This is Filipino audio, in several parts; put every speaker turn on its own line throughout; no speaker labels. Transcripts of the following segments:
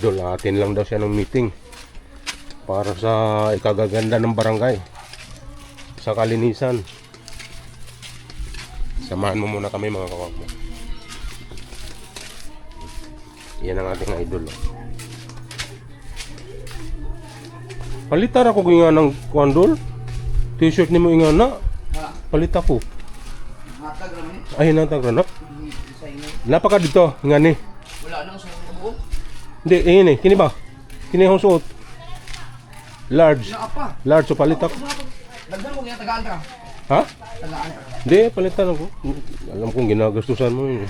Atin lang daw siya ng meeting para sa ikagaganda ng barangay sa kalinisan. Samahan mo muna kami mga kawagmo. Yan ang ating idol. Palitar ako nga ng kondol. T-shirt ni mo nga na. Palit ako. Ay, natag na. Napaka dito nga ni.
Wala nang suot mo buo.
Hindi, ini, kini ba? Kini akong suot. Large.
Naapa.
Large, so palit ako.
Dagdan mo kaya tagaan ka.
Ha?
Tagaan ka.
Hindi, palitan ako. Alam kong ginagastusan mo yun.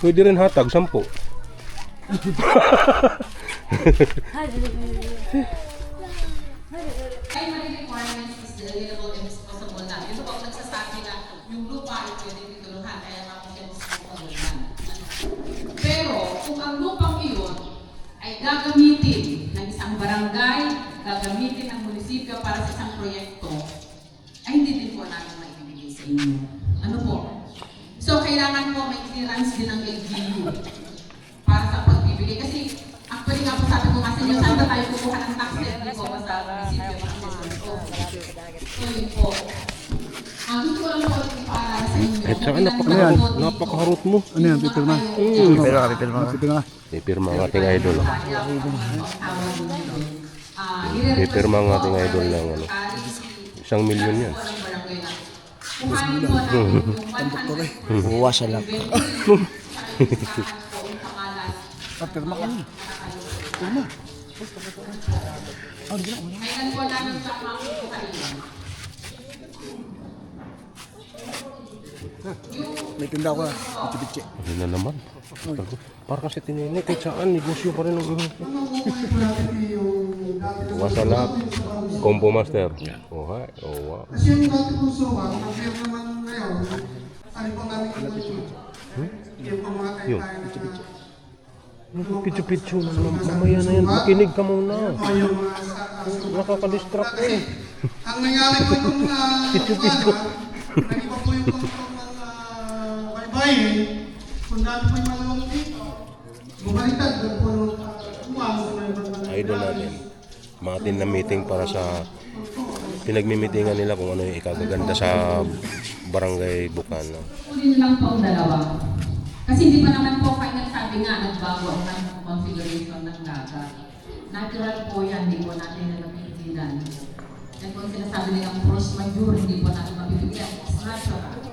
Pwede rin hatag, 10.
Primary requirements is the available and disposable land. Ito po nagsasabi na yung lupa ay pwedeng tituluhan, kaya nga po siya disposable land. Pero kung ang lupang iyon ay gagamitin ng isang barangay, gagamitin ng munisipyo para sa isang proyekto, ay hindi din po natin maibibigay sa inyo. Ano po? So kailangan po may clearance din ng LGU para sa pagbibigay. Kasi actually nga po sabi ko nga sa inyo, saan ba tayo kukuha ng taxes? Hindi po ba sa munisipyo? So yun po. Gusto ko lang po ipaalala sa inyo.
At saka napakaharot mo.
Ano yan, pipirma? Pipirma.
Pipirma ang ating idol. Pipirma ang ating idol ng ano. 1 milyon yan.
Buwa siya lang.
Pipirma ka. Pipirma.
Kailan po namin siya makukuhain?
May tinda ko na. Pichi-pichi.
Ano na naman? Para kasi tinili, kahit saan, negosyo pa rin ang wasalap. Combo master. Oh, hi. Oh, wow.
Kasi yung dati kong suwa, mag-share naman ngayon, ano po namin yung mga
Yun.
tayo na
Pitso-pitso na naman. Mamaya na yan. Makinig ka muna.
yung mga
Nakaka-distract eh.
ang nangyari po itong
Pitso-pitso.
nag-iba po yung tungkol ng baybayin, kung dati po yung malamang dito, bumaliktad doon po yung
Idol natin. Matin na meeting para sa pinagmimitingan nila kung ano yung ikagaganda sa barangay Bukana.
Kunin lang po ang dalawa. Kasi hindi pa naman po kayo nagsabi nga nagbago ang configuration ng dagat. Natural po yan, hindi po natin na napigilan. Yan po ang sinasabi nilang force majeure, hindi po natin mapipigyan. It's natural.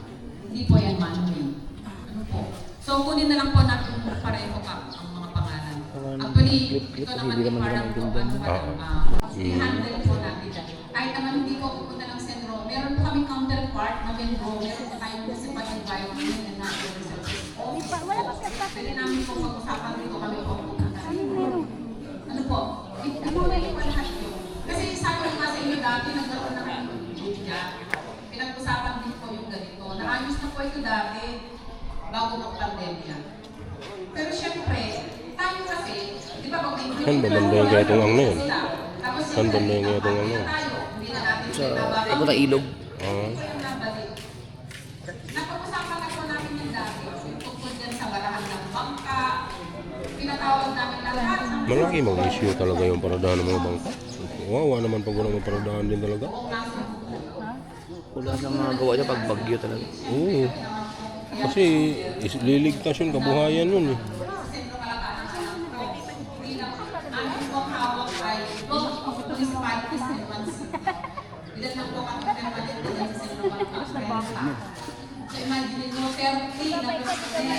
Hindi po yan man-made. Ano po? So kunin na lang po natin pareho ka ang mga pangalan. Actually, ito naman yung parang po i-handle po natin dyan. Kahit naman hindi po pupunta ng Senro, meron po kaming counterpart na Menro, meron po tayong municipal environment and natural resources. Pwede namin po pag-usapan dito kami po pupunta. Ano po? Ano po yung lahat yun? Kasi sabi ko nga sa inyo dati, nagkaroon na kayo ng dyan. Pinag-usapan din po yung ganito. Naayos na po ito dati bago mag-pandemya. Pero syempre, tayo kasi, di ba pag may
Saan ba banda yung gatong ang na yun?
tapos
Saan banda yung gatong ang na yun?
tayo, hindi na natin
Sa ako na ilog.
Napag-usapan na po namin yung dati, yung tungkol dyan sa barahan ng bangka, pinatawag namin lahat ng
Malaki mag-issue talaga yung paradahan ng mga bangka. Wawa naman pag walang paradahan din talaga.
Wala nang magawa niya pag bagyo talaga.
Oo. Kasi liligtas yun, kabuhayan yun eh.
So imagine nyo, 30 na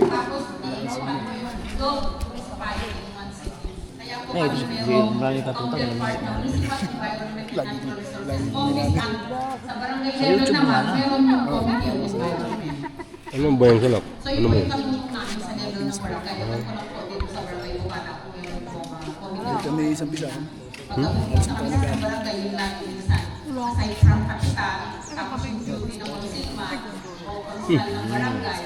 tapos iinuman mo yung dog municipality in one city. Kaya po kami merong counterpart na municipal environment and natural resources office and sa barangay level naman, meron yung committee of environment.
Ano ba yung salak?
So
Ano
yun po
mo?
yung tanong namin sa level ng barangay. Ito po lang po dito sa barangay Bukana po meron po committee.
Kami isang bisa.
Pagkapunta kami sa barangay, yung lagi minsan. Aside from kapital, tapos yung duty ng konsilma o konsil ng barangay.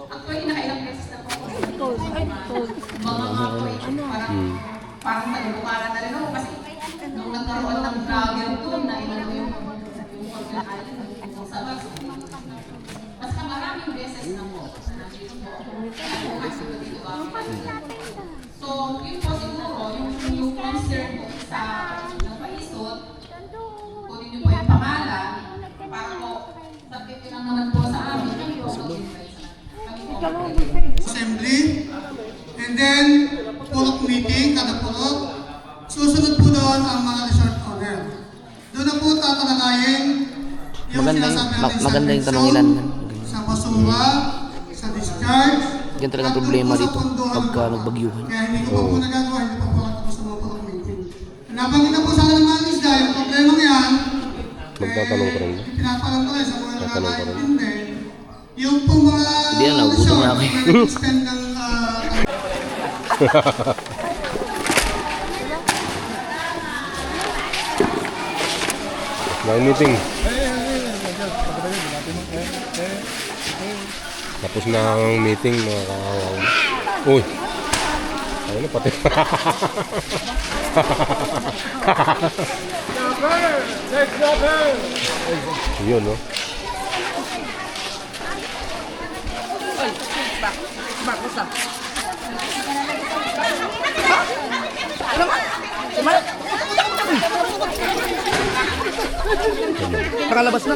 Actually, nakailang beses na po ako. Mga parang nalulukaran na rin ako kasi nung nagkaroon ng vlogger doon na ilan yung Conquer Island, yung sa mas maraming beses na po. Nandito po. Dito ba? So, yun po siguro, yung concern po sa nagpaisot, kunin niyo po yung pangalan, para po, subject lang naman po sa amin, kami po mag-invite sa
Assembly. And then, pulok meeting, kada pulok. Susunod po doon ang mga resort owner. Doon na po tatalakayin yung
Maganda
sinasabi
yung-
natin sa
maganda yung tanong
eleksyon,
nila.
sa basura, sa discharge.
Yan talagang
at
problema
doon po sa
dito
pondohan
pagka
po.
nagbagyuhan.
Kaya hindi ko pa po nagagawa, hindi pa po ako sa mga pulok meeting. Nabanggit na po sana ng mga isda, yung problema yan,
Magtatanong ka rin ba?
pinapalam ko rin sa mga
Tatanong ka rin.
nakakaintindi. Yung po mga
Hindi na, nagugutom na ako.
nag-extend ng
May meeting. Tapos na ang meeting mga kawawa. Uy. Ayun na pati. Yun, no?
Nakalabas na.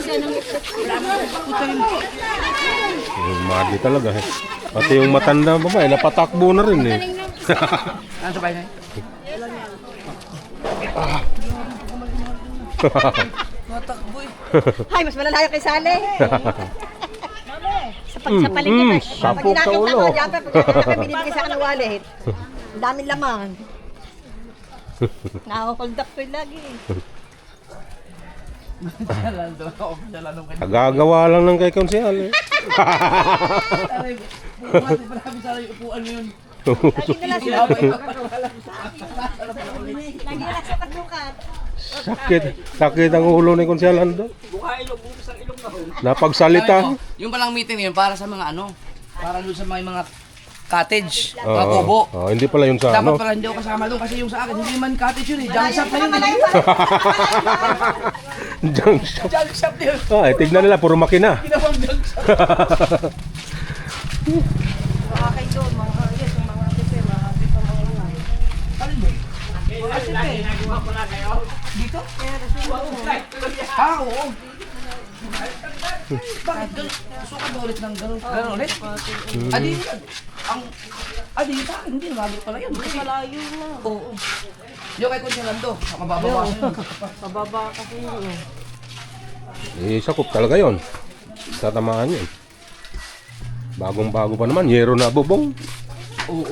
Yung madi talaga eh. Pati yung matanda pa ba, napatakbo na rin eh.
Ano sa bahay na?
Ay, mas malalayo kay Sally. Sa palengke pa.
sapok
Pag ginagawa
sa ulo.
ko, diyan pa, pag binibigay sa akin ng wallet. Ang daming laman. Nakakold up ko yung lagi.
Nagagawa lang ng kay Konsehal eh.
Lagi na lang sila. Lagi na lang sa pagbukat.
Sakit ang ulo ni Konsehal Ando. Napagsalita.
Yung palang meeting yun para sa mga ano, para doon sa mga cottage, mga
Oo.
kubo.
Hindi pala yun sa
Dapat
ano.
pala hindi ako kasama doon kasi yung sa akin, hindi man cottage yun eh. Junk shop na yun eh.
Junk shop.
Junk shop yun.
Tignan nila, puro makina.
Ginawang junk shop.
Mga kay doon, mga yes, yung mga ate, mga ate pa mga yun.
Alin mo? Dito? Ah, oo. Bakit ganun? Gusto ka ba ulit ng ganun? Ganun ulit? Adi, sa akin, hindi malayo pala yun.
Malayo na.
Oo. Yung kay Kuya Lando, mababawasan yun.
Pababa kasi yun.
Sakop talaga yun. Tatamaan yun. Bagong-bago pa naman, yero na bubong.
Oo.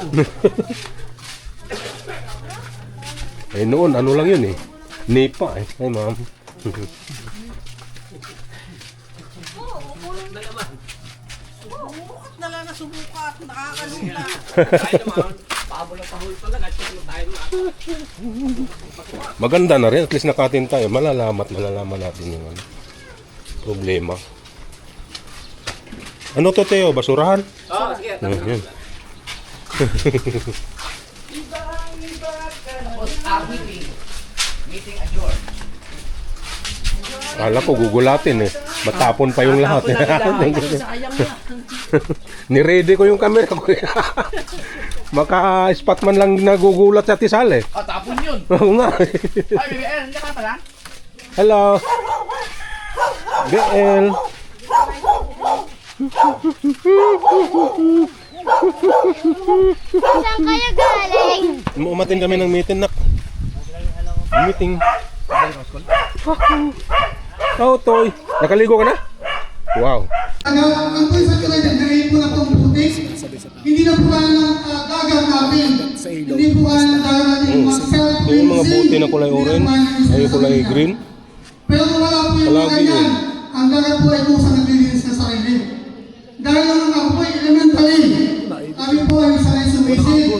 Noon, ano lang yun eh. Nipa eh. Ay ma'am. Maganda na rin, at least nakatin tayo. Malalaman natin yung ano, problema. Ano to, Teo? Basurahan?
Oo, sige.
Yun.
Tapos, meeting. Meeting adjourned.
Kala ko gugulatin eh. Matapon pa yung lahat.
Sayang na.
Ni-ready ko yung camera ko. Maka-spot man lang nagugulat sa tisal eh.
Ah, tapon yun.
Oo nga.
Ay, BBL, hindi ka pala?
Hello. BL.
Saan kayo galing?
Umatin kami ng meeting nak. Meeting. Oh, Toy. Nakaligo ka na? Wow.
Ang po sa kanya, narinig po na itong putik. Hindi na po kaya ng dagat natin. Hindi po kaya ng dagat natin yung mga self-cleansing.
Yung mga buti na kulay orange, ay kulay green.
Pero wala po yung
Palagi
mga ganyan.
yun.
Ang dagat po ay kung sa naglilinis na sarili. Dahil naman ako po ay elementary. Kami po ay sanay sumisid.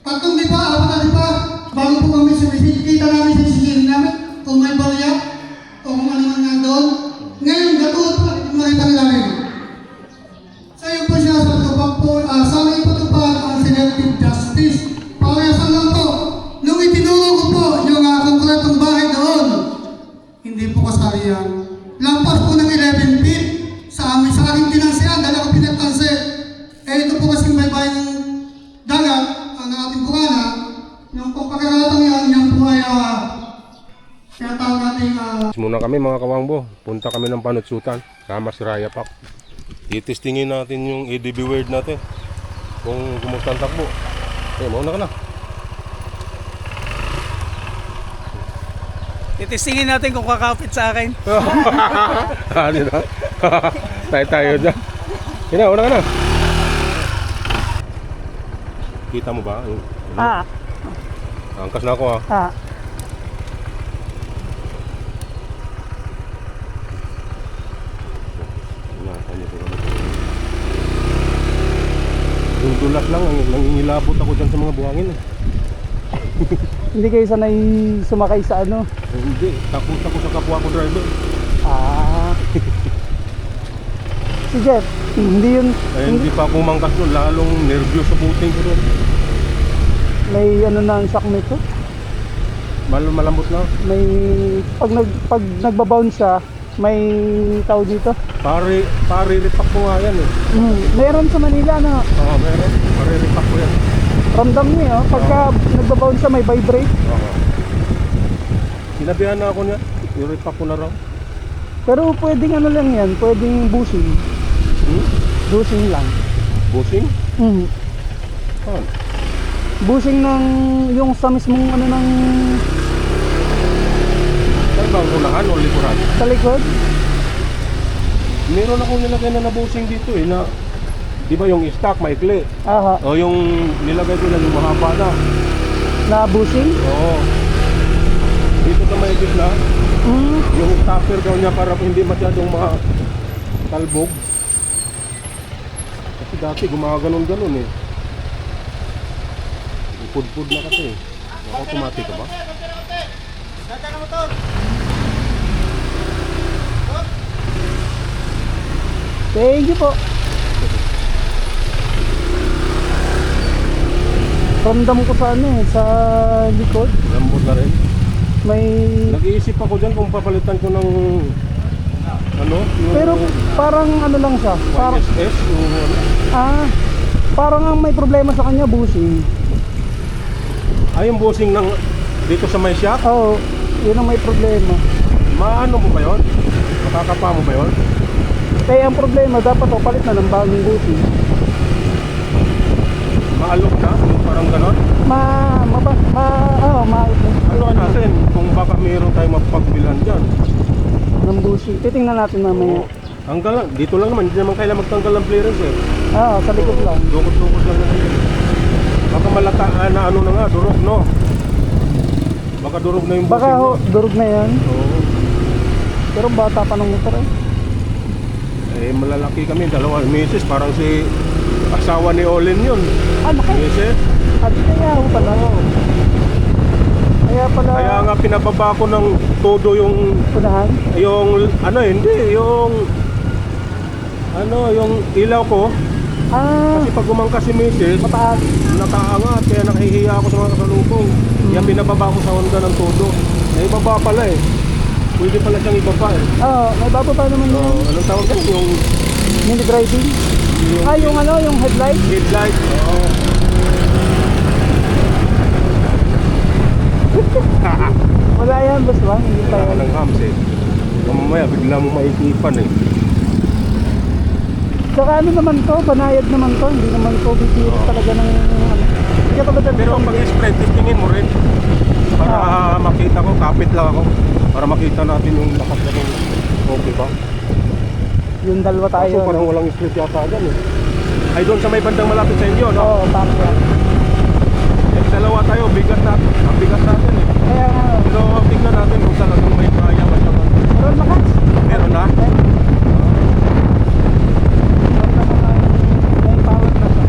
Tatlong di ba, apat na di ba, bago po kami sumisid, kita namin sa sisirin namin kung may barya o kung ano man nga doon. Ngayon, gatuon po, makita namin. So yun po sinasabi ko, pag po, sana ipatupad ang selective justice. Palayasan lang po, nung itinuro ko po yung konkretong bahay doon, hindi po kasali yan. Lampas po ng 11 feet sa amin sa
Alis muna kami mga kawangbo. Punta kami ng panutsutan. Kama si Raya Pak. Itestingin natin yung ADB word natin. Kung kumusta ang takbo. Okay, mauna ka na.
Titistingin natin kung kakapit sa akin.
Ano na? Tayo dyan. Sige na, una ka na. Kita mo ba? Angkas na ako ha. Yung dulas lang, nangingilabot ako dyan sa mga buhangin eh.
Hindi kayo sanay sumakay sa ano?
Hindi, takot ako sa kapwa ko driver.
Si Jeff, hindi yun.
Kaya hindi pa ako mangkas doon, lalong nervyos sa buting ko doon.
May ano na ang shock nito.
Malambot na.
May pag nagbabounce siya, may tawag dito.
Pare-repack ko nga yan eh.
Meron sa Manila na
Oo, meron. Pare-repack ko yan.
ramdam niya, pagka nagbabounce siya may vibrate.
Oo. Sinabihan na ako niya, i-repack ko na raw.
Pero pwedeng ano lang yan, pwedeng bushing. Bushing lang.
Busing? Saan?
Bushing ng yung sa mismong ano ng
Saan ba ang unahan o likuran?
sa likod.
Meron akong nilagay na busing dito eh na, di ba yung stock maikli?
Aha,
O yung nilagay ko na yung mahaba na.
na bushing.
Oo. Dito sa may gitna, yung stopper daw niya para hindi masyadong matalbog. Kasi dati gumaganon-ganon eh. Pud-pud na kasi. Automatic ka ba?
Thank you po. Ramdam ko sa ano eh, sa likod.
Lambot na rin.
May
Nag-iisip ako dyan kung papalitan ko ng ano? Yung
pero parang ano lang siya. Parang
YSS, yung ano.
parang ang may problema sa kanya bushing.
Yung busing ng dito sa may shop.
Oo, yun ang may problema.
Maano mo ba yun? Makakapa mo ba yun?
Kaya ang problema dapat o palit na ng bagong bushing.
Maalok na? Parang ganon?
Ano
Ano natin kung baka mayroon tayong mapagbilan dyan?
ng bushing. Titingnan natin mamaya.
Hanggang lang, dito lang naman, hindi naman kailangan magtanggal ng clearance eh.
Sa likod lang.
Dukot-dukot lang naman yun. Baka malataan na ano na nga, durog no? Baka durog na yung
Baka
busing mo.
durog na yan.
Oo.
Pero bata pa ng motor eh.
Eh malalaki kami, dalawa misis, parang si asawa ni Olin yun.
Laki.
Misis.
At kaya ako pala. Kaya pala
Kaya nga pinababa ko ng todo yung
unahan.
hindi, yung ilaw ko. Kasi pag umangkas si misis,
Mataas.
nakaangat, kaya nakahihiya ako sa mga kasalubong. Kaya pinababa ko sa Honda ng todo. Eh, ibaba pala eh. Pwede pala siyang ibaba eh.
May bago pa naman yun.
Anong tawag yan? Yung
Mini driving. Yung headlight.
headlight.
Wala yan, boss Juan. Hindi pa
Kaya
yan.
ng hams eh. Mamaya, bigla mo maikipan eh.
Saka ano naman to, banayad naman to. Hindi naman to bibiro talaga ng ano. Kaya talaga
Pero pag spread, testingin mo rin. Para makita ko, kapit lang ako. Para makita natin yung lakas na yung okay ba?
yung dalawa tayo.
Kaso parang walang split yata dyan eh. Ay doon sa may bandang malapit sa inyo, no?
Oo, tama yan.
Eh, dalawa tayo, bigat natin. Ang bigat natin eh.
Kaya nga,
Pero tignan natin kung talagang may kaya ba siya.
meron lakas.
Meron na?
May power na siya.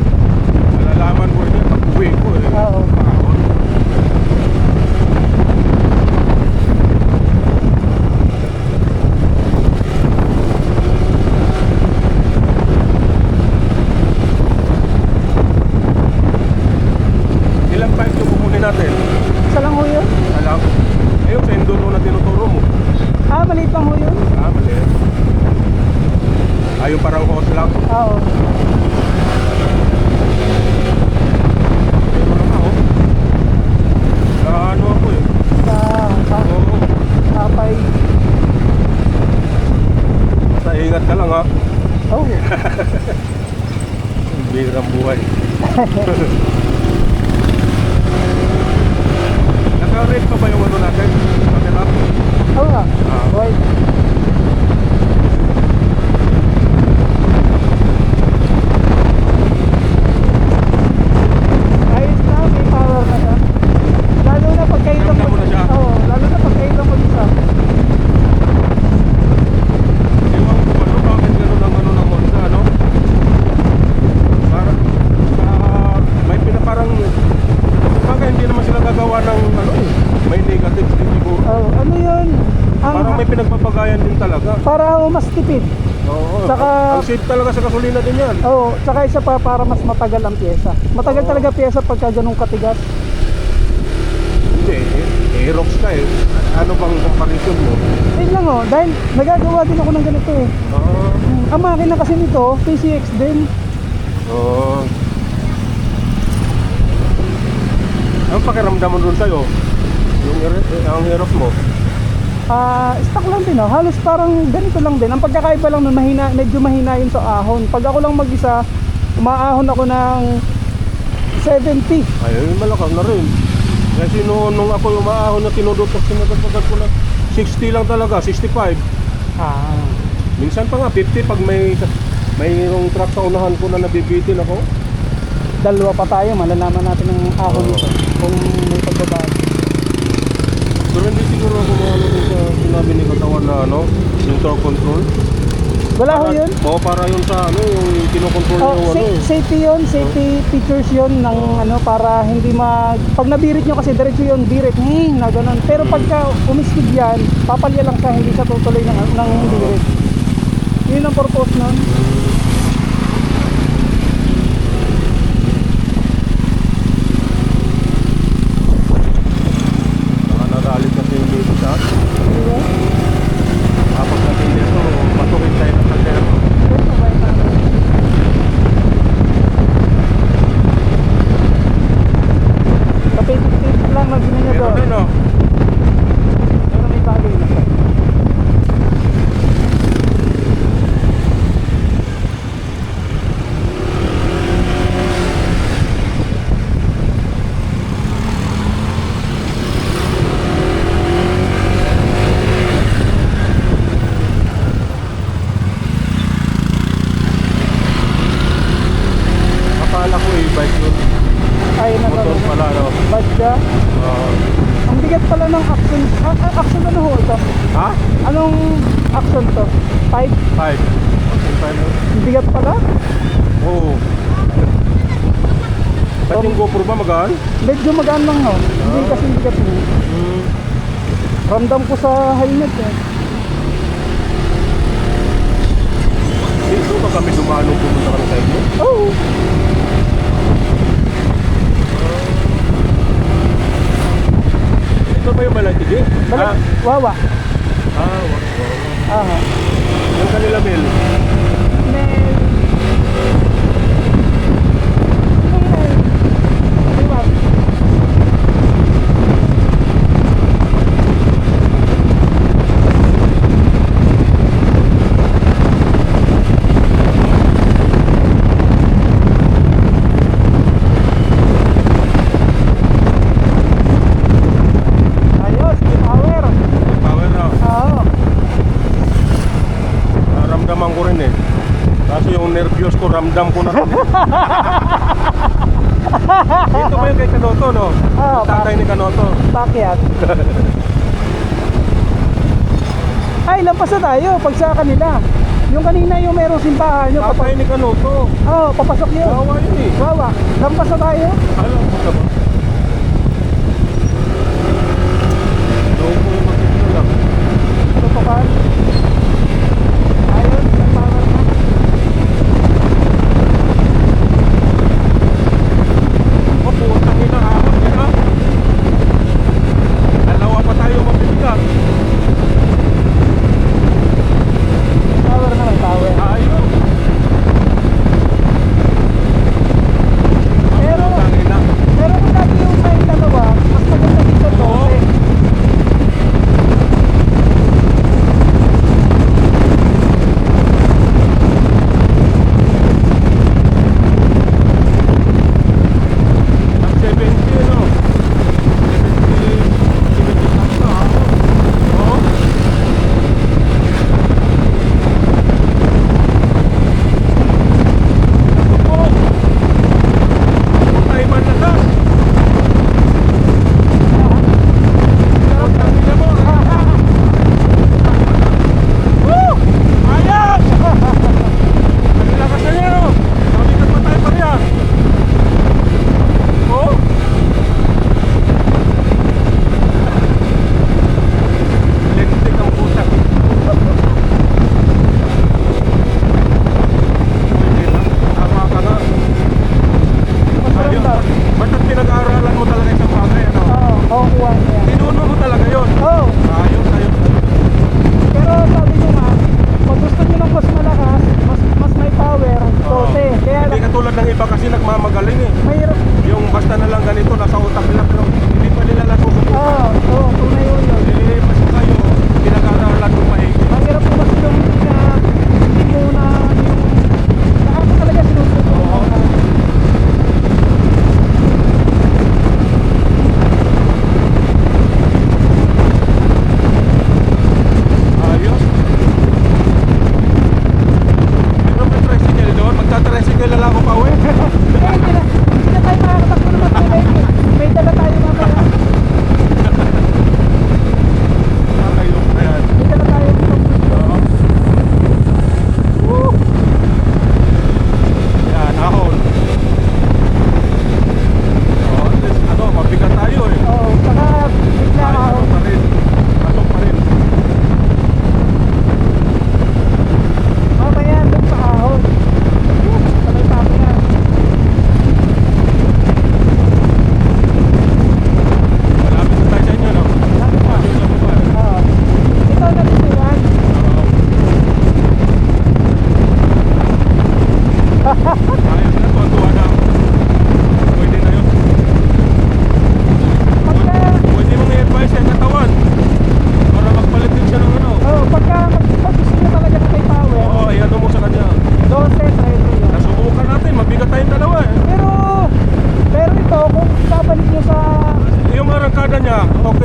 Malalaman ko rin yan pag uwi ko eh.
Oo.
Kahapon. Ilang pipe yung kukunin natin?
Isa lang ho yun.
Alam? Eh yung sendolo na tinuturo mo.
Maliit lang ho yun.
Mali. Yung parang hose lang.
Oo.
Meron ako. Ano ako eh.
Sa
Oo.
Tapay.
Naka-red pa ba yung ano natin? Camera?
Oo nga. White. Ayos na, may power na siya. Lalo na pag kayo lang
Ramdam mo na siya?
Oo, lalo na pag kayo lang mag-isa.
Ewan ko ano, bakit gano'n ang ano ng Honda, ano? Parang, may parang, bakit hindi naman sila gagawa ng ano eh, may negative din siguro.
Oh, ano yun?
Parang may pinagpapagayan din talaga.
Para mas tipid.
Oo,
Saka-
ang safe talaga sa gasolina din yan.
Oo, tsaka isa pa para mas matagal ang pyesa. Matagal talaga pyesa pagka ganung katigas.
Hindi, Aerox ka eh. Ano bang comparison mo?
Yun lang oh, dahil nagagawa din ako ng ganito eh. Ang makina kasi nito, PCX din.
Oo. Ang pakiramdam mo dun sa'yo? Yung ang Aerox mo?
Stock lang din oh. Halos parang ganito lang din. Ang pagkakaiba lang nun, mahina, medyo mahina yun sa ahon. Pag ako lang mag-isa, umaahon ako ng 70.
Ay, malakang na rin. Kasi nung ako yung maahon na tinudot ko, sinagad ko na 60 lang talaga, 65. Minsan pa nga 50 pag mayroong truck sa unahan ko na nabibitin ako.
Dalawa pa tayo, malalaman natin ang ahon nito. Kung may pagbabago.
Pero hindi siguro ako ano din sa sinabi ni Katawan na ano, yung torque control.
Wala ho yun?
Oo, para yun sa ano, yung kinokontrol yung ano eh.
Safety yun, safety features yun ng ano para hindi pag nabirit nyo kasi diretso yun, birit, na ganun. Pero pagka umiskid yan, papalya lang siya, hindi siya tutuloy ng birit. Yun ang purpose nun.
Nagalit kasi yung dito sa kapag natin dito, patukin tayo ng kaldero.
Kapit-tip lang nagsinin nyo doon.
Meron din, no?
Pero may bagay na siya.
Akala ko e-bike yun.
Ay,
Motor pala, no?
Badya. Ang bigat pala ng action. Action ano ho ito?
Ha?
Anong action to? 5?
5. Okay, 5.
Ang bigat pala?
Oo. Ba't yung GoPro ba magaan?
Medyo magaan lang ho. Hindi kasi bigat mo. Ramdam ko sa helmet eh.
Dito ka kami dumaan nung pumunta kami sa inyo.
Oo.
Ito ba yung Malatigi?
Wawa.
Wow.
Aha.
Yung kanila Mel.
Mel. Diba? Ayos, may power.
Power na.
Oo.
Ramdaman ko rin eh. Kaso yung nervyos ko, ramdam ko na rin. Dito ba yung kay Kanoto, no?
Oo,
Tatay ni Kanoto.
Pakyat. Ay, lampas na tayo pag sa kanila. Yung kanina yung merong simbahan nyo.
Tatay ni Kanoto.
Oo, papasok yun.
Bawa yun eh.
Wawa. Lampas na tayo.
Alam mo ka ba? Doon ko yung makikita lang.
Ito pa ba? Ayun, may power na.
O, putang ina ahon yan ha. Dalawa pa tayo mabibigat.
Power na, may power.
Ayun.
Pero,
Putang ina.
pero kung lagi yung sa dalawa, mas maganda dito to.
Oo.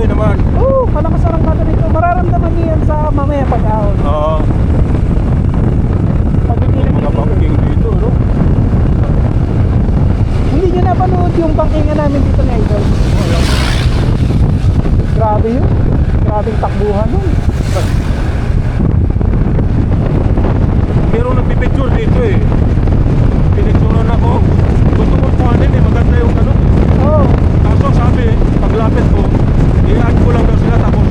okay naman.
Oo, malakas ang arangkada dito. Mararamdaman niyo yan sa mamaya pag-ahon.
Oo.
Pag
Yung mga banking dito, no?
Hindi nyo napanood yung bangkingan namin dito na idol. Grabe yun. Grabing takbuhan nun.
Meron nagpipicture dito eh. Pinicturean ako. Gusto ko kuhanin eh, maganda yung ano.
Oo.
Kaso sabi, paglapit ko, i-add ko lang daw sila tapos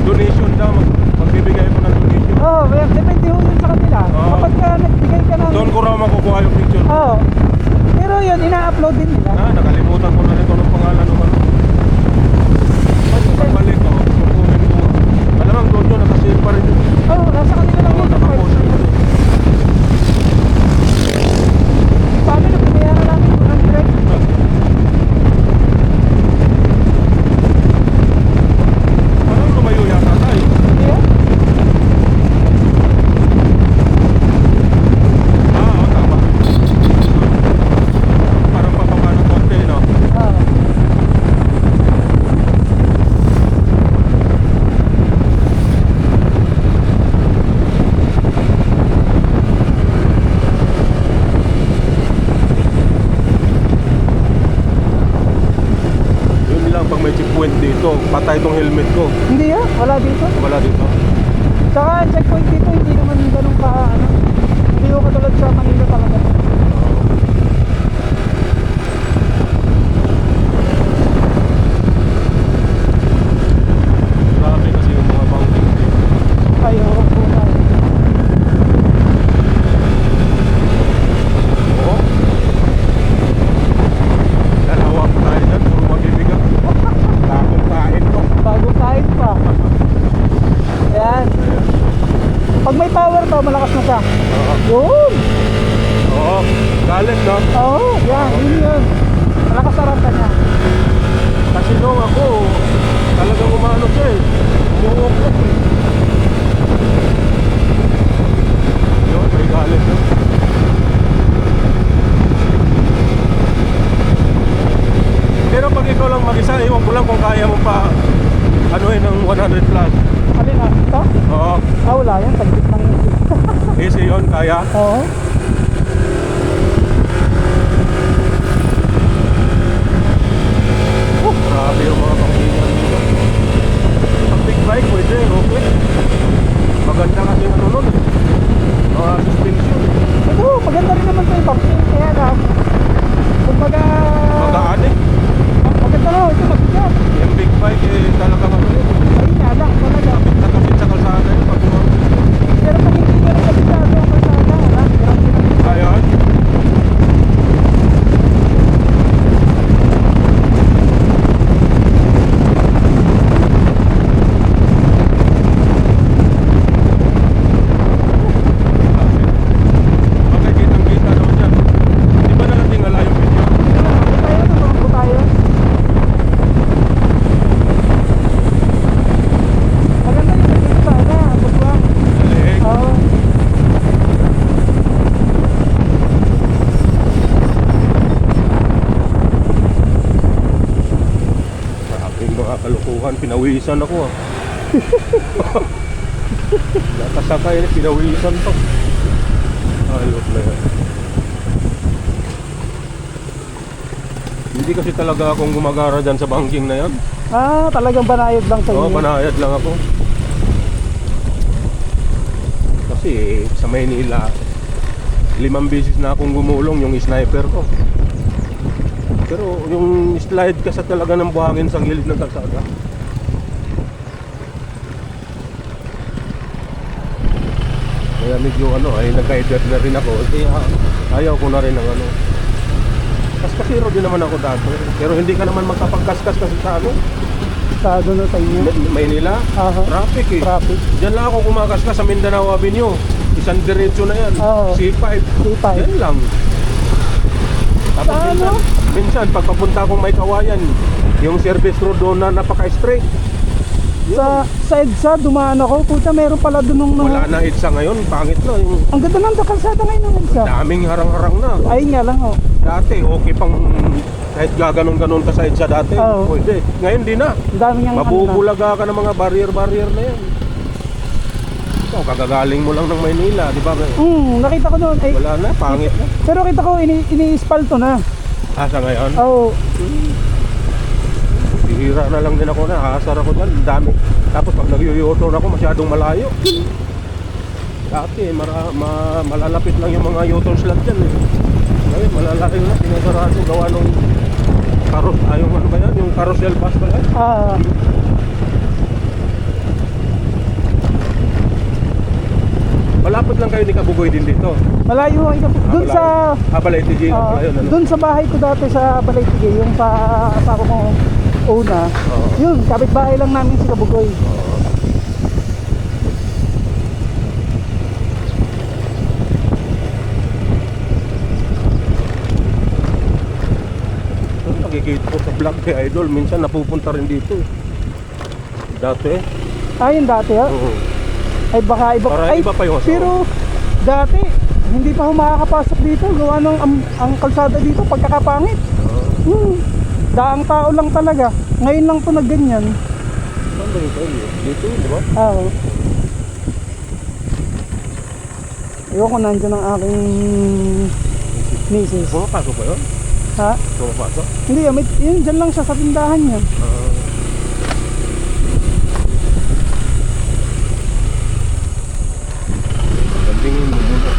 donation daw, magbibigay ko ng donation.
Oo, well, depende ho yun sa kanila.
Oo.
Kapag ka nagbigay ka ng...
Doon ko raw makukuha yung picture.
Oo. Pero yun, ina-upload din nila.
Nakalimutan ko na rin kung anong pangalan ng ano. Pagbalik ko, kukunin ko. Malamang doon yun, nakasale pa rin yun.
Oo, nasa kanila lang yun.
Nakapost rin yun.
Paano na pinayaran namin 200?
Parang lumayo yata tayo.
Hindi yun?
Oo, tama. Parang papapa ng konti, no?
Oo.
Yun lang, pag may checkpoint dito, patay tong helmet ko.
Hindi yun? Wala dito?
Wala dito.
Tsaka ang checkpoint dito, hindi naman ganun ka, ano, hindi ko katulad sa Manila talaga.
Grabe kasi yung mga banking dito.
Ayaw ko na.
Oo. Dalawang tayo dyan, puro mabibigat. Takong kain to.
Bagong kain pa. Ayan. Pag may power to, malakas na siya.
Oo.
Yun!
Oo. Galit, no?
Oo, yan, yun yun. Malakas ang ranta niya.
Kasi nung ako, talagang umano siya eh. Umuuklok eh. Yun, may galit yun. Pero pag ikaw lang mag-isa, iwan ko lang kung kaya mo pa anuhin ng 100 plus.
Alin na? Ito?
Oo.
Ah, wala yan. Taglit ng...
Easy yun, kaya.
Oo.
Grabe yung mga pangingan dito. Pag big bike, pwede, okay. Maganda kasi ano nun eh. Mga suspension.
Ito, maganda rin naman ito yung vaccine. Kaya lang, kumbaga...
Magaan eh.
Maganda na, ito mabigat.
Yung big bike eh, talagang ano yun.
Ayun nga lang, talaga.
Kapit na kapit sa kalsada yun. Pag umabot.
Pero pag hindi ka rin kabisado ang kalsada, wala. Grabe na.
Ayun. Okay, kitang-kita naman yan. Di ba nakatingala yung video?
Tayo na, tumakbo tayo. Maganda rin dito sana, buswang.
Galing.
Oo.
Maraming mga kalukuhan, pinawisan ako ah. Nakasakay na, pinawisan to. Ayot na yan. Hindi kasi talaga akong gumagara dyan sa banking na yan.
Ah, talagang banayad lang sa
Oo,
inyo.
banayad lang ako. Kasi sa Maynila, 5 beses na akong gumulong yung sniper ko. Pero yung slide ka sa talaga ng buhangin sa gilid ng kalsada. Kaya medyo ano, ay nagka-edad na rin ako. Kaya ayaw ko na rin ng ano. Kaskasiro din naman ako dati. Pero hindi ka naman magkapagkaskas kasi sa ano.
Sa doon na sa inyo.
Maynila,
Aha.
traffic eh.
Traffic.
Diyan lang ako kumakaskas sa Mindanao Avenue. Isang diretso na yan.
Oo.
C5.
C5.
Yan lang. Tapos
Sa ano?
minsan pag papunta akong may kawayan, yung service road doon na napaka-straight.
Sa EDSA, dumaan ako. Puta, meron pala dun nung
Wala na EDSA ngayon, pangit na. Yung
Ang ganda ng kalsada ngayon ng EDSA.
daming harang-harang na.
Ayun nga lang, oh.
Dati, okay pang kahit gaganon-ganon ka sa EDSA dati,
Oo.
pwede. Ngayon di na.
Ang dami niyang
Mabubulaga ka ng mga barrier-barrier na yan. Ito, kagagaling mo lang ng Maynila, di ba?
Nakita ko doon. Ay,
Wala na, pangit na.
pero kita ko, ini-ispalto na.
Sa ngayon,
Oo.
bihira na lang din ako na, haasar ako dyan, ang dami. Tapos pag nag-u-turn ako, masyadong malayo. Dati, malalapit lang yung mga U-turn slot dyan. Ngayon, malalayo na, sinasarado, gawa nung yung ano ba yan? Yung carousel bus ba yan? Malapit lang kayo ni Kabugoy din dito.
Malayo ang doon sa
Balay-Tigi, yun, ano?
doon sa bahay ko dati sa Balay-Tigi, yung pa ako mo una.
Oo.
Yun, kapitbahay lang namin si Kabugoy.
Nakikita ko sa vlog ni Idol, minsan napupunta rin dito. Dati.
Ayun dati ha.
Oo.
Ay baka iba
Para iba pa yung asawa.
Pero dati hindi pa ako makakapasok dito. Gawa ng ang kalsada dito pagkakapangit. Daang tao lang talaga. Ngayon lang to nagganyan.
Saan ba yung tayo? Dito, di ba?
Oo. Ayoko nandyan ang aking misis.
Pumapasok ba yun?
Ha?
Pumapasok?
Hindi, yun dyan lang siya sa tindahan niya.
Gandingin mo muna.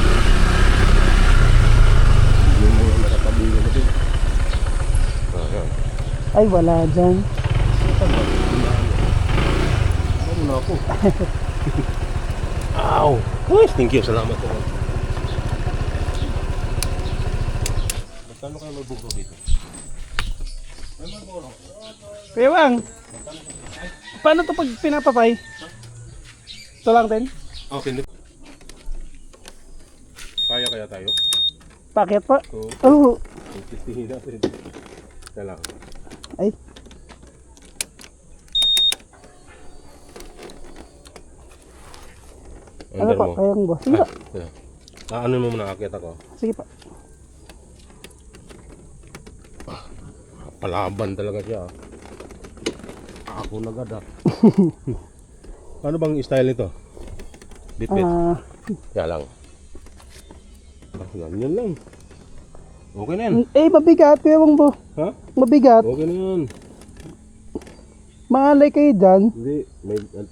Hindi mo muna nakatabigan na din. Ayan.
Ay, wala dyan.
Ano na ako? Ow! Uy, thank you. Salamat po. Magkano kayo may bukro dito?
Kuya Wang, paano to pag pinapapay? Ito lang din?
Okay. Kaya kaya tayo?
Paket pa?
Oo.
Oo.
Titihin natin. Kaya lang.
Ay. Ano
Under
pa?
mo.
Kayang boss? Sige pa.
Ano mo muna akit ako?
Sige pa.
Palaban talaga siya. Ako na agad ah. Ano bang style nito? Bit-bit. Kaya lang. Ganyan lang. Okay na yan.
Mabigat Kuya Wang bo.
Ha?
Mabigat.
Okay na yan.
Mahalay kayo dyan.
Hindi.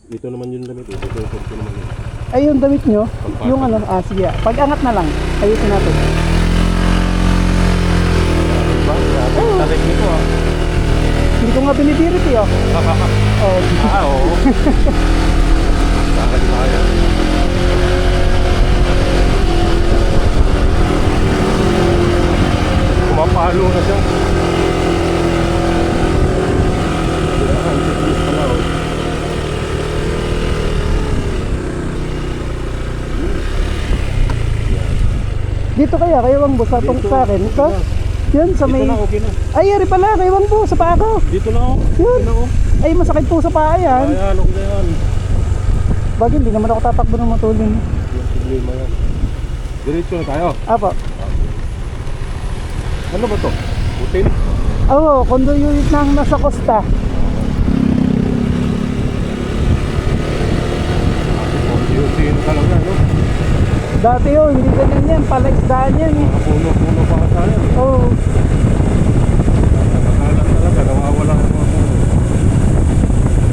Ito naman yung damit. Ito naman yun.
Ay, yung damit nyo.
Pampasok.
Yung ano, sige. Pag angat na lang. Ayusin natin.
Diba? Tarik nito ah.
Hindi ko nga binibirit eh. Oh.
Oo. Bakit kaya? Kumapalo na siya. Ang titis pala oh.
Dito kaya, Kuya Wang bo, sa akin. Ito. Yun, sa may...
Dito na, okay na.
Ay, yari pala, Kuya Wang bo, sa paa ko.
Dito na oh.
Yun.
Dito na oh.
Ay, masakit po sa paa yan.
Ayan, okay na yan.
Bagay, hindi naman ako tatakbo ng matulin.
Yung problema yan. Diretso na tayo.
Apo.
Ano ba to? Hotel?
Oo, condo unit na nasa Costa.
Yung talaga, no?
Dati yun, hindi ganyan yan. Palaisdaan yan eh.
Puno-puno pa tayo.
Oo.
Nakalat talaga, nawawala yung mga puno.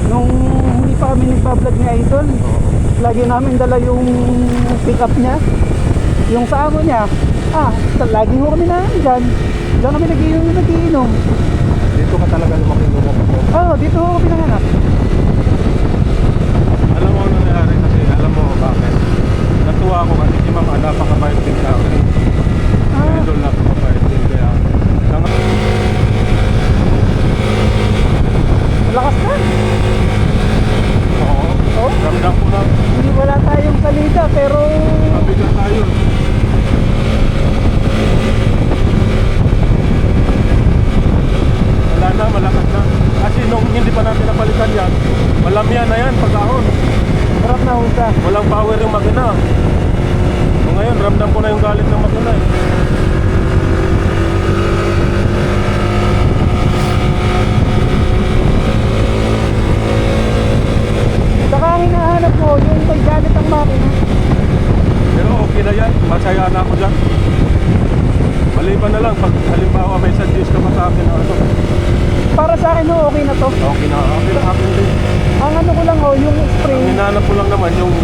Nung hindi pa kami nagpa-vlog ni Idol, lagi namin dala yung pick up niya. Yung sa amo niya, lagi ho kami na dyan. Diyan kami nagiinom.
Dito ka talaga lumaking lumak ako.
Oo, dito ho kami nanganak.
Alam mo ano nangyari kasi, alam mo bakit? Natuwa ako kasi si Mama napakabait din sa akin. Idol napakabait din kaya.
Malakas na.
Oo.
Oh?
Ramdam ko lang.
Hindi wala tayong salida pero
Mabigat tayo. Wala na, malakas na. Kasi nung hindi pa natin masaya na ako dyan. Maliban na lang, pag halimbawa may suggest ka pa sa akin na ano,
Para sa akin ho, okay na to.
okay na akin din.
Ang ano ko lang ho, yung
Ang
spring.
hinanap ko lang naman yung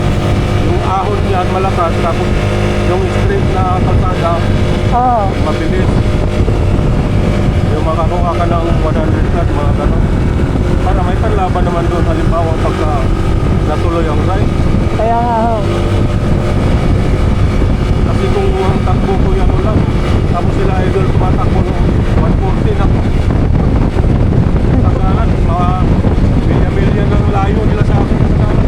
ahon niya at malakas, tapos yung straight na kalsada,
Ah,
mabilis. Yung makakuha ka ng 100 knot, mga gano'n. Para may panlaban naman doon, halimbawa pagka natuloy ang ride.
kaya nga ho.
Kasi kung ang takbo ko yan lang, tapos sila idol tumatakbo ng 140 na. Sagaran, mga milya-milya ng layo nila sa akin. Sagaran.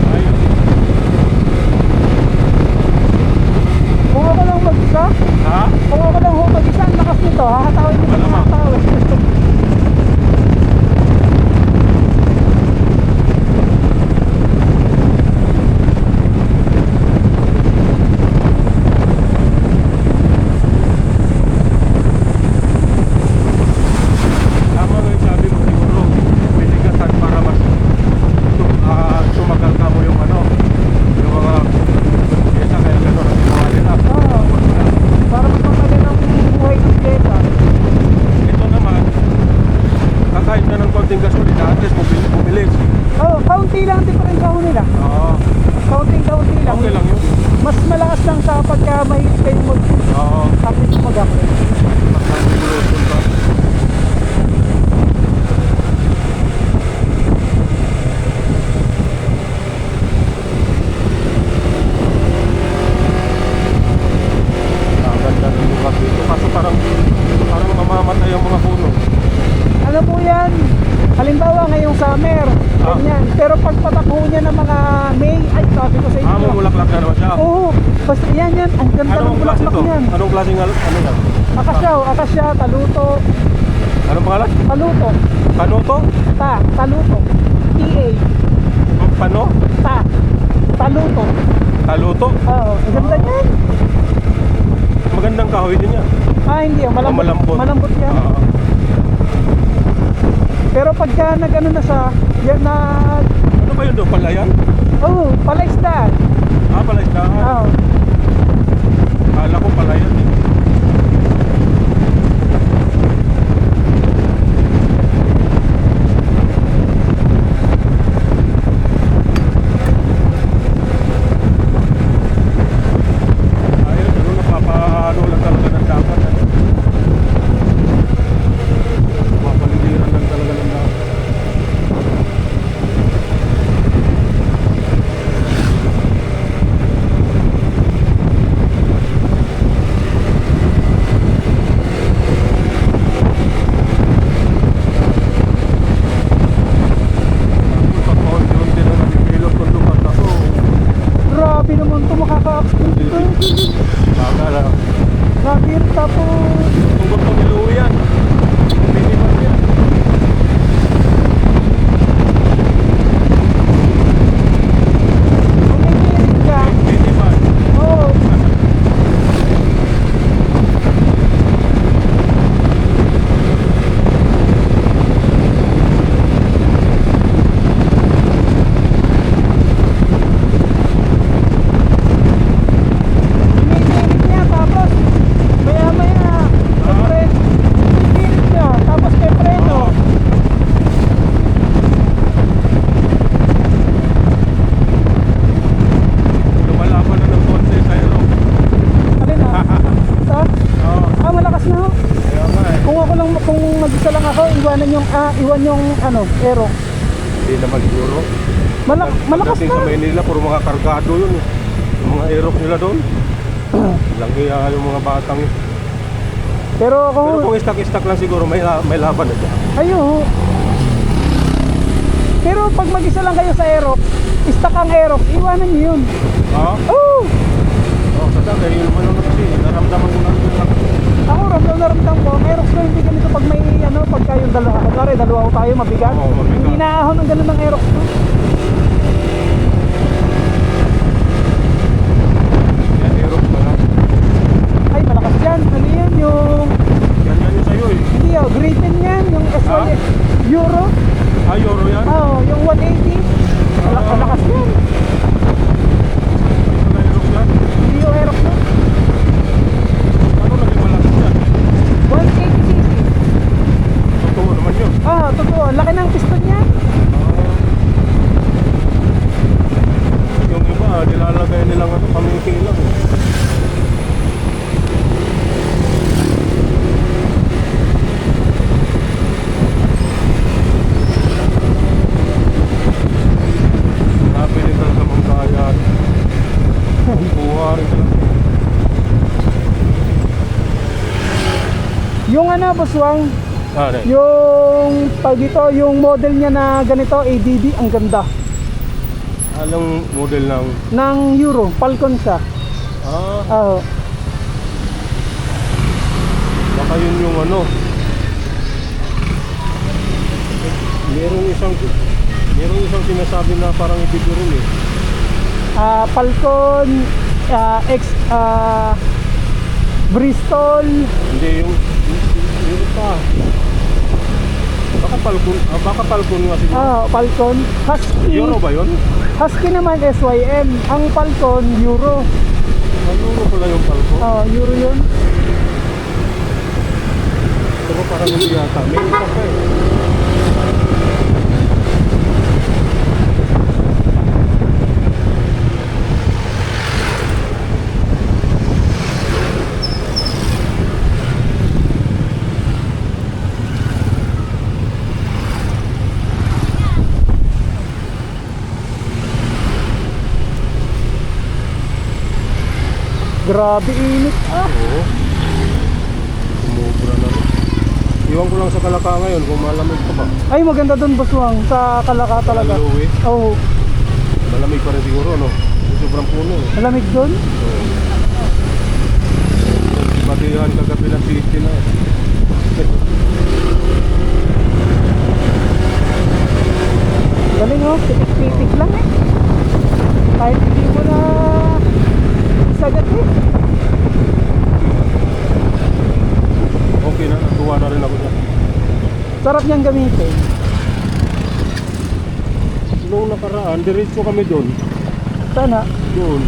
Ayun.
Kung ako lang mag-isa,
Ha?
kung ako lang ho mag-isa, ang lakas nito, hahatawin nito
Malamang.
mga tao.
Tama nga yung sabi mo siguro, binigatan para mas sumagal ka mo yung ano, yung mga pyesa, kaya gano'n ang ginawa nila.
Oo. Para mas mamadali ng buhay ng pyesa.
Ito naman, kakahit na ng konting gasolina, at least bumilis.
Oh, kaunti lang ang diferensya ho nila.
Oo,
Kaunti lang.
okay lang yun.
Mas malakas lang sa pagka mahirap kayo
Oo,
mag-tapos mag-upload.
pagka-regulation ka. Ganda ng lugar dito, kaso parang mamamatay ang mga puno.
Ano po yan? Halimbawa ngayong summer, ganyan. Pero pag patakbo niya ng mga May, ay sabi ko sa inyo.
Mamumulaklak na naman siya.
Oo, basta yan. Ang ganda ng
Anong klase
bulaklak
to?
niyan.
Anong klaseng ano yan?
Akasya, taluto,
Anong pangalan?
taluto,
Panoto?
taluto, TA,
Pano?
taluto.
Taluto?
Oo, ang ganda niyan.
Magandang kahoy din yan.
Hindi, malambot.
Malambot.
Malambot yan.
Oo.
Pero pagka nag-ano na siya, yan na,
Ano ba yun doon? Palayan?
palaisdaan.
Palaisdaan.
Oo.
Kala ko palayan eh. Ayun, ano, napapano lang talaga ng dapat. Mapaligiran lang talaga ng dapat. Pag konti na nagpilot ng lupat ako,
Grabe naman ito, makaka-accident ito.
baka lang.
Nakir, tapos,
Kung gusto niluwi yan, minimal yan.
umiirit ka.
Minimal.
Oo. Umiirit niya, tapos, maya-maya, umiirit niya, tapos may preno.
Oo. Lumalaban na ng konti sa ero.
Alin na? Ito?
Oo.
Malakas na ho.
Kaya nga eh.
Kung ako lang, kung mag-isa lang ako, iwan yung, aero.
Hindi naman siguro.
Malakas
Pagdating
na.
sa Maynila, puro mga kargado yun. Yung mga aerox nila doon. Lang kaya yung mga batang yun.
Pero kung,
Pero kung istak-istak lang siguro, may laban na dyan.
ayun. Pero pag mag-isa lang kayo sa aerox, istak ang aerox, iwanan niyo yun.
Ha?
Oh!
Oo, sa dagay, yun naman lang kasi. Naramdaman ko na rin lang.
Ako ramdam ko, ang aerox ko hindi ganito pag may pagka yung dalawa, kunwari dalawa ko tayo mabigat.
Oo, mabigat.
Hindi naahon ng ganun ng aerox ko.
Yan, aerox
Euro.
Ah, Euro yan?
Oo, yung 180. Malakas yan.
Aerox yan?
Hindi yung Aerox na.
Ano naging malakas yan?
180cc.
Totoo naman yun.
Ah, totoo. Laki ng piston niya.
Yung iba, nilalagay nilang ano, pamingki lang. Nabili ka sa mga kaya. Kuha rin ka lang.
Yung ano, Buswang,
Ah, ne.
yung pag ito, yung model niya na ganito, ADB, ang ganda.
Anong model ng...
Ng Euro, Falcon siya.
Ah,
Oo.
baka yun yung ano. Merong isang sinasabi na parang ibig rin eh.
Falcon, Bristol,
Hindi yung pa. Baka Falcon nga siguro.
Falcon, Husky.
Euro ba yun?
Husky naman SYM, ang Falcon Euro.
Euro pala yung Falcon.
Euro yun.
Pero parang hindi yata. May isa pa eh.
Grabe init.
Oo. Sumubra na rin. Iwan ko lang sa Kalaka ngayon kung malamig pa ba.
Ay, maganda doon, Buswang, sa Kalaka talaga.
Maluwi.
Oo,
Malamig pa rin siguro, no? Sobrang puno eh.
malamig doon.
Batihan kagabi ng city na.
Galing oh, pitik-pitik lang eh. Kahit hindi mo na sagat eh.
Okay na, natuwa na rin ako dyan.
Sarap niyang gamitin.
Noong nakaraan, diretso kami doon.
Sana.
Doon.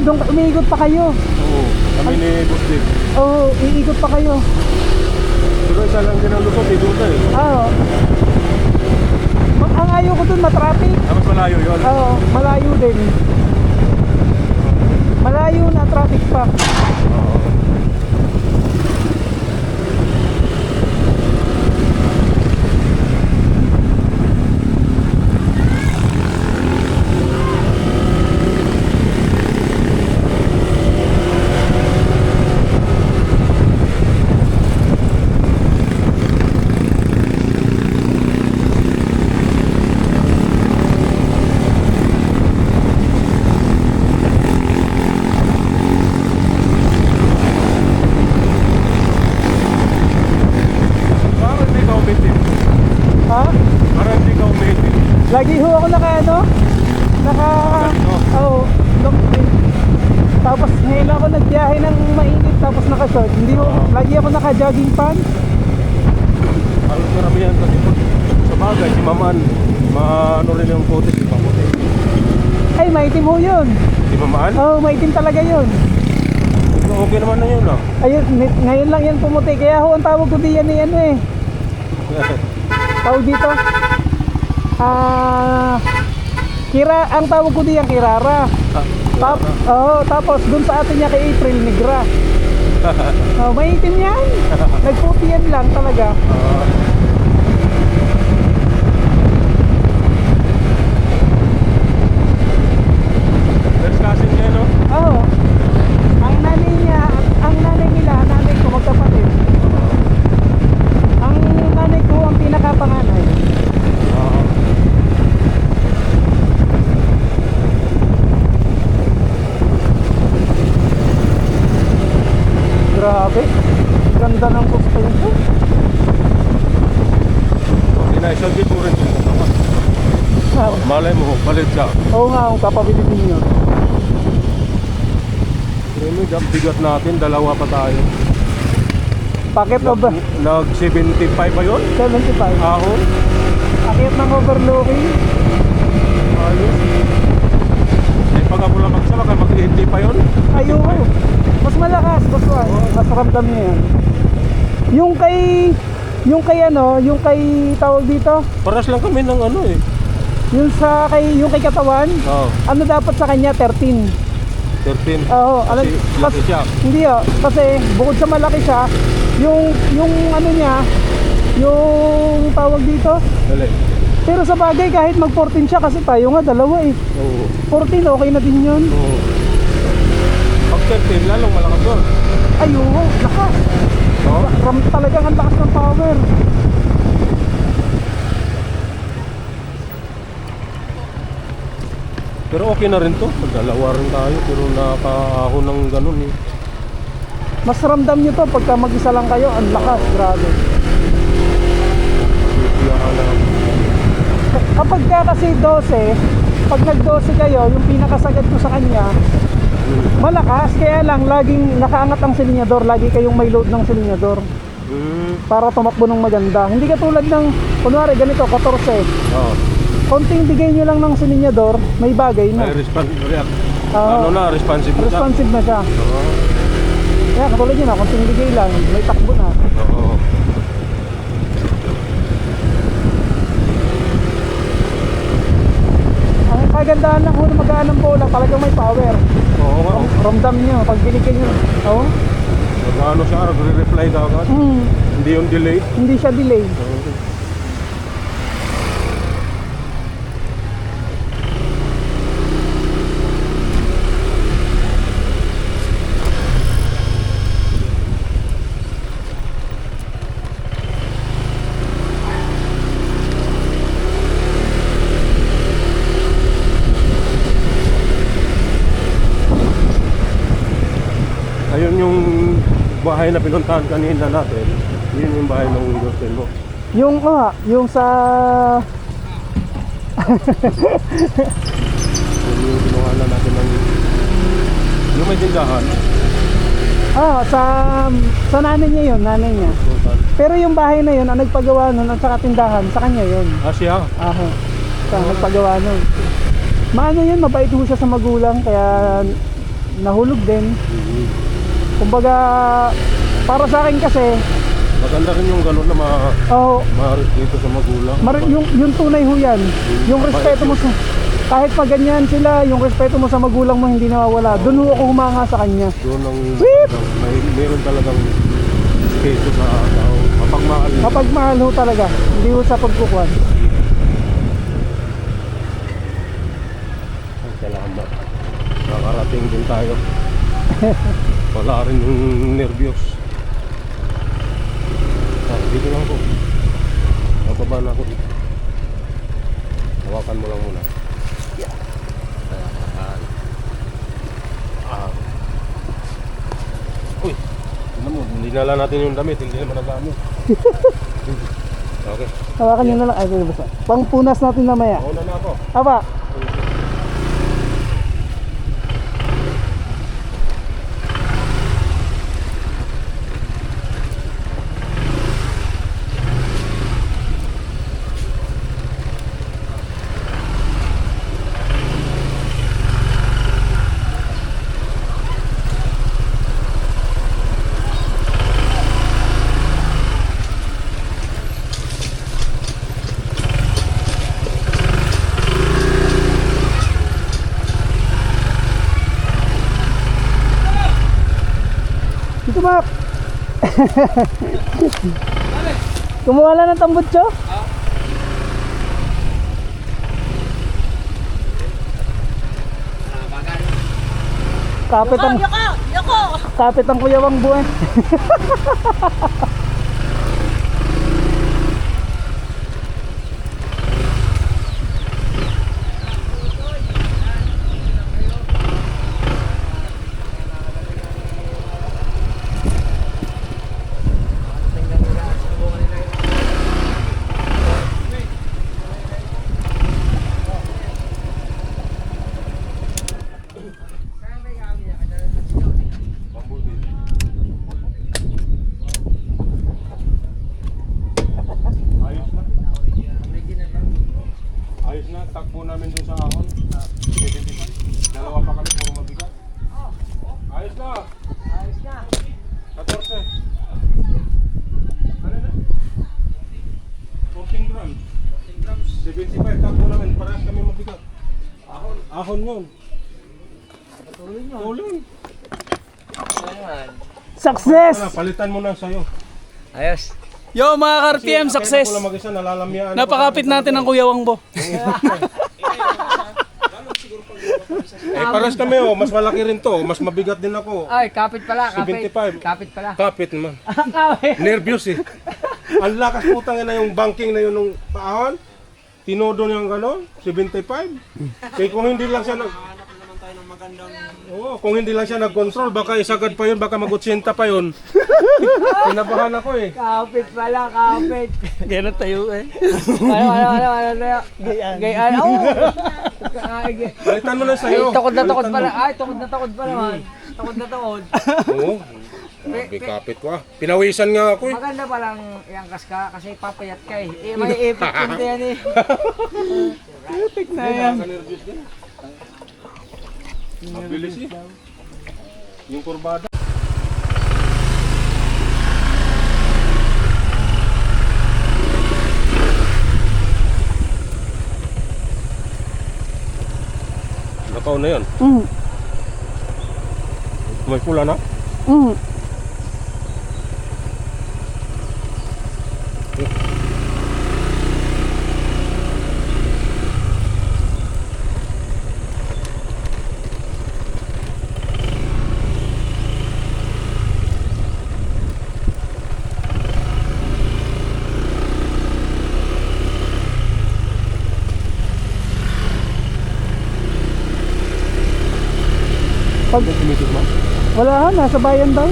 Doon umiikot pa kayo.
Oo. Kami ni Boss Dick.
Oo, iikot pa kayo.
Pero isa lang din ang lusot, eh, doon na eh.
Ang ayaw ko doon, matraffic.
Mas malayo yun.
Malayo din. Malayo na traffic pa.
Parang hindi ka umitin.
Ha?
Parang hindi ka umitin.
Lagi ho ako naka long sleeve. Tapos ngayon ako nagbiyahe ng mainit tapos naka-short. Hindi ho, lagi ako naka-jogging pants.
Parang karamihan kasi pag sa bagay, si Maman, maano rin yung puti, si Maputi.
Ay, maitim ho yun.
Si Maman?
Maitim talaga yun.
Okay naman na yun ah.
Ayun, ngayon lang yan pumuti. Kaya ho, ang tawag ko diyan ni ano eh. Tawag dito. Ang tawag ko diyan Kirara. Tapos dun sa atin niya kay April Negra. Maitim yan. Nagputi yan lang talaga.
Let's casting niya, no?
Ang nanay nila, nanay ko magkapatid. Ang nanay ko ang pinakapanganay. Grabe. Ganda ng suspension.
Okay na, isagit mo rin siya. Malay mo, palit siya.
Oo nga, ang kapabilit ninyo.
Pero bigat natin, dalawa pa tayo.
Packet of
Nag 75 pa yun?
75.
Ahon?
Akit ng overlooking.
Ayos. Eh, pag ako lang magsama, kaya mag-80 pa yun.
Ayoko. Mas malakas, mas mas ramdam niya yan. Yung kay tawag dito,
Paras lang kami ng ano eh.
yung kay katawan,
Oo.
ano dapat sa kanya 13.
13.
Oo, alam,
Kasi laki siya.
hindi kasi bukod sa malaki siya, yung ano niya, yung tawag dito,
Dali.
pero sa bagay kahit mag 14 siya kasi tayo nga dalawa eh.
Oo.
14 okay na din yun.
Oo. Pag 13, lalong malakas doon.
Ayoko, lakas.
Oo.
Talagang ang lakas ng power.
Pero okay na rin to. Dalawa rin tayo, pero nakahon ng ganun eh.
Mas ramdam nyo to pagka mag-isa lang kayo, ang lakas, grabe.
Kaya alam.
Kapag ka kasi 12, pag nag-12 kayo, yung pinakasagad ko sa kanya, malakas, kaya lang laging nakaangat ang silinyador, lagi kayong may load ng silinyador para tumakbo ng maganda. Hindi katulad ng, kunwari ganito, 14.
Oo.
Konting bigay nyo lang ng silinyador, may bagay na.
May react.
Oo.
Ano na, responsive na.
Responsive na siya.
Oo.
Kaya katulad nyo na, konting bigay lang, may takbo na.
Oo.
Ang kagandahan lang kung magaan ng bola, talagang may power.
Oo nga.
Ramdam nyo, pag binigay nyo. Oo.
Mag-ano siya, nagre-reply ka agad. Hindi yung delay.
Hindi siya delay.
Ayun yung bahay na pinuntahan kanina natin. Yun yung bahay ng girlfriend mo.
Yung sa
Yun yung kinuha na natin ng... Yung may tindahan.
sa nanay niya yun, nanay niya. Pero yung bahay na yun, ang nagpagawa nun at saka tindahan, sa kanya yun.
Siya.
Sa nagpagawa nun. Maano yun, mabait ho siya sa magulang, kaya nahulog din. Kumbaga, para sa akin kasi,
Maganda rin yung gano'n na ma-respeto sa magulang.
yung tunay ho yan. Yung respeto mo sa, kahit pa ganyan sila, yung respeto mo sa magulang mo hindi nawawala. Doon ho ako humanga sa kanya.
Doon ang mayroon talagang respeto sa tao. Mapagmahal.
Mapagmahal ho talaga, hindi ho sa pagkukuhan.
Ay, salamat. Nakarating din tayo. Wala rin yung nervyos. Dito lang ako. Mababa na ako dito. Hawakan mo lang muna. Uy, tignan mo, hindi na lang natin yung damit, hindi naman nagamit. Okay.
Hawakan nyo na lang. Ay, basta. Pangpunas natin mamaya.
Mauna na ako.
Aba, dito ba? Kumuha lang ng tambutso? Kapit ang kapit ang kuyawang buwan.
takbo namin dun sa ahon. 75. Dalawa pa kami, puro mabigat. Ayos na.
Ayos na.
14. Ano na? 14 grams. 75, takbo namin. Parehas kami mabigat. Ahon. Ahon yun.
Patuloy nyo.
Tuloy.
Ayan.
Success!
Palitan mo na sa'yo.
Ayos.
Yo mga ka-RTM,
Kasi
success!
ako lang mag-isa, nalalamyaan.
Napakapit natin ng Kuya Wangbo.
Eh, paras kami oh. Mas malaki rin to. Mas mabigat din ako.
Ay, kapit pala. Kapit.
75.
Kapit pala.
Kapit naman. Nervyos eh. Ang lakas putang na yung banking na yun nung paahon. Tinodo niyang gano'n, 75. Kaya kung hindi lang siya Oo, kung hindi lang siya nag-control, baka isagad pa yun, baka mag-80 pa yun. Kinabahan ako eh.
Kapit pala, kapit.
Ganyan tayo eh.
Ano tayo? Gayaan. Oo.
Palitan mo na sa'yo.
Ay, takod na takod
Palitan
pala.
mo.
Ay, takod na takod pala man. Takod na takod.
Oo. Grabe, kapit ko ah. Pinawisan nga ako eh.
Maganda palang iangkas ka kasi papayat ka eh. May epic punta yan eh.
Epic na yan.
Nervyos din. Mabilis eh. Yung kurbada. Nakaw na yun. May pula na?
Pag,
Tumitik mo?
wala, nasa bayan daw.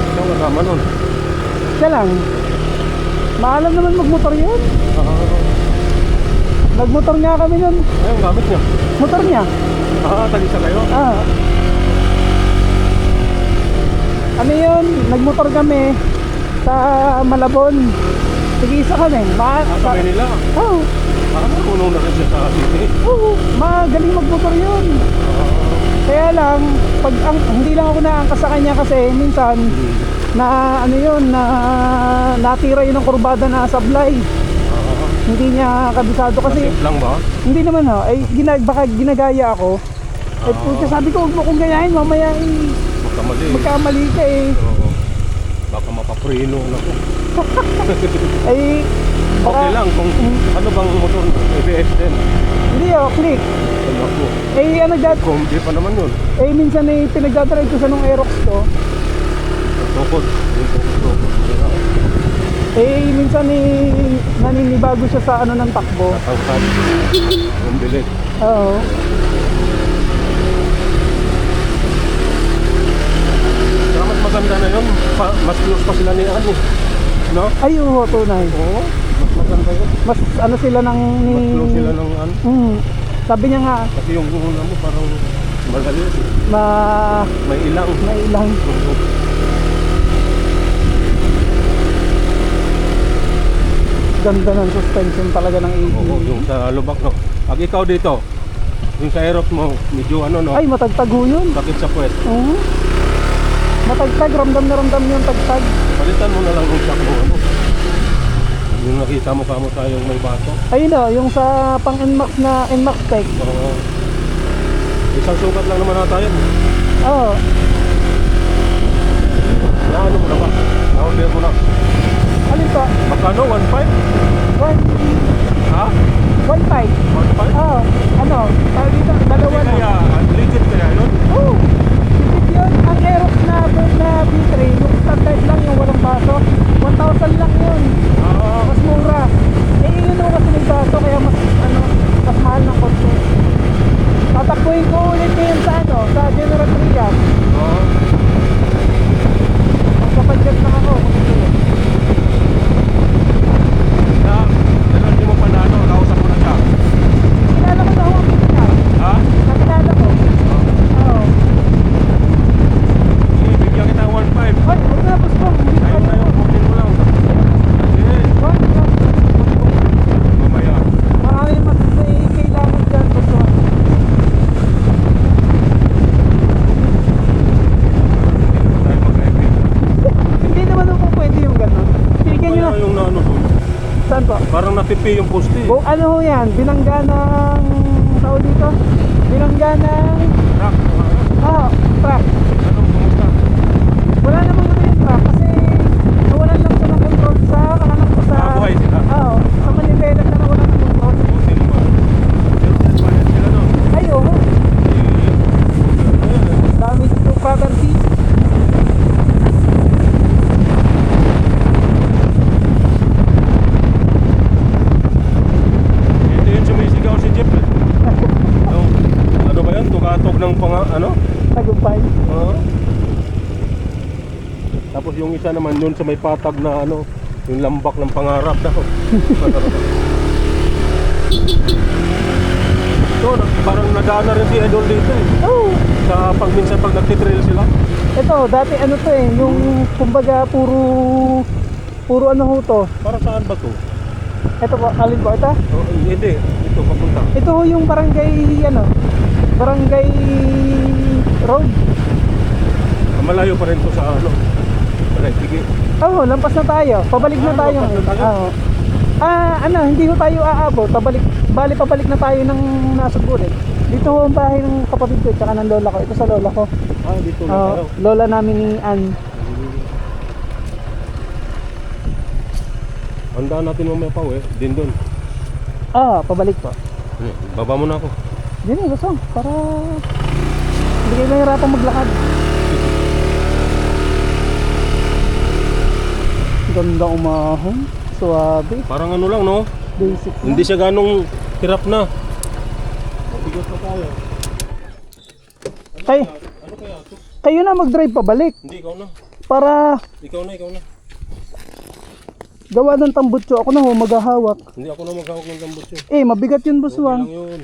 Ikaw kasama nun.
Siya lang. Maalam naman magmotor yun. Nagmotor nga kami nun.
Ayun, gamit niya.
Motor niya.
Tagisa kayo.
Ano yun? Nagmotor kami sa Malabon. Tig-isa kami.
Sa Manila.
Oo.
Parang marunong na rin siya sa city.
Oo. Magaling magmotor yun. Kaya lang, pag hindi lang ako naangkas sa kanya kasi minsan na ano yun, na natira yun ng kurbada na sablay. Hindi niya kabisado kasi
Lang ba?
hindi naman ho, ay baka ginagaya ako. Eh puta, sabi ko, huwag mo kong gayahin, mamaya
Magkamali.
magkamali ka eh.
Oo. Baka mapapreno na ko.
Ay, baka,
Okay lang kung ano bang motor ABS din.
hindi oh, click.
Ano ako?
Eh ano dad,
Kombi pa naman yun.
eh minsan eh pinagdadrive ko sa nung Aerox ko.
Tukod. Yung tukod.
Eh minsan eh naninibago siya sa ano ng takbo.
Tatangkad. Yung bilig.
Oo.
Kaya mas maganda na yun. Mas close pa sila ni Ani. No?
Ay oo, tunay.
Oo. Mas maganda yun.
Mas ano sila ng
Mas close sila ng ano.
sabi niya nga
Kasi yung una mo parang madali. May ilang.
mailang. Ganda ng suspension talaga ng AG.
Oo, yung sa lubak no. Pag ikaw dito, yung sa aerox mo, medyo ano no,
Ay, matagtago yun.
sakit sa puwet.
Oo. Matagtag, ramdam na ramdam yung tagtag.
Palitan mo na lang yung shock mo ano. Yung nakita mo kamo tayong may bato.
Ayun o, yung sa pang NMAX na NMAX tech.
Oo. Isang sukat lang naman nata yun.
Oo.
Naano mo na ba? Na-order mo na.
Alin pa?
Magkano? 1.5?
1.5.
Ha?
1.5.
1.5?
Oo. Ano? Tawag dito, dalawa na.
Kaya, legit kaya yun?
Oo. Tipid yun. Ang Aerox na B3, yung standard lang yung walang baso. 1,000 lang yun.
Oo.
Mas mura. Eh yun o kasi may baso kaya mas ano, mas mahal ng konti. Tatakbuhin ko ulit ngayon sa ano, sa General Trias.
Oo.
Magpapadyak lang ako. Saan po?
Parang napipi yung poste.
O, ano ho yan? Binangga ng... tao dito? Binangga ng...
Truck.
truck.
Anong kumusta?
Wala namang ano yung truck kasi nawalan lang siya ng control sa kahanan ko sa...
Buhay sila.
Oo. Sa Manibela na nawalan ng control.
Buti naman. Pero nagbayad sila no?
Ay, oo. Damage to property.
Ito yung sumisigaw si Jeff. Yung, ano ba yan? Tukatog ng ano?
Tagumpay.
Oo. Tapos yung isa naman doon sa may patag na ano, yung lambak ng pangarap daw. So, parang nadaan na rin si Idol dito eh.
Oo.
Sa minsan pag nagtitrail sila.
Ito, dati ano to eh, yung kumbaga puro ano ho to.
Para saan ba to?
Ito po, alin po ito?
Oh, hindi, ito papunta.
Ito ho yung barangay barangay road.
Malayo pa rin to sa ano. Wala, sige.
Oo, lampas na tayo. Pabalik na tayo.
lampas na tayo?
Oo. Hindi ho tayo aabot. Pabalik na tayo ng Nasugulit. Dito ho ang bahay ng kapatid ko tsaka ng lola ko. Ito sa lola ko.
Dito na tayo.
Lola namin ni Ann.
Handaan natin mamaya pa din doon.
Pabalik po.
Baba mo na ako.
Yan eh, gusto. Para hindi kayo mahirapang maglakad. Ganda umahon. Suwabe.
Parang ano lang no?
Basic na.
Hindi siya ganong hirap na. Bigot na tayo. Ano kaya?
Kayo na mag-drive pabalik.
Hindi, ikaw na.
Para
Ikaw na.
gawa ng tambutso. Ako na ho, maghahawak.
Hindi ako na maghawak ng tambutso.
Mabigat yun,
Okay
buswang.
lang yun.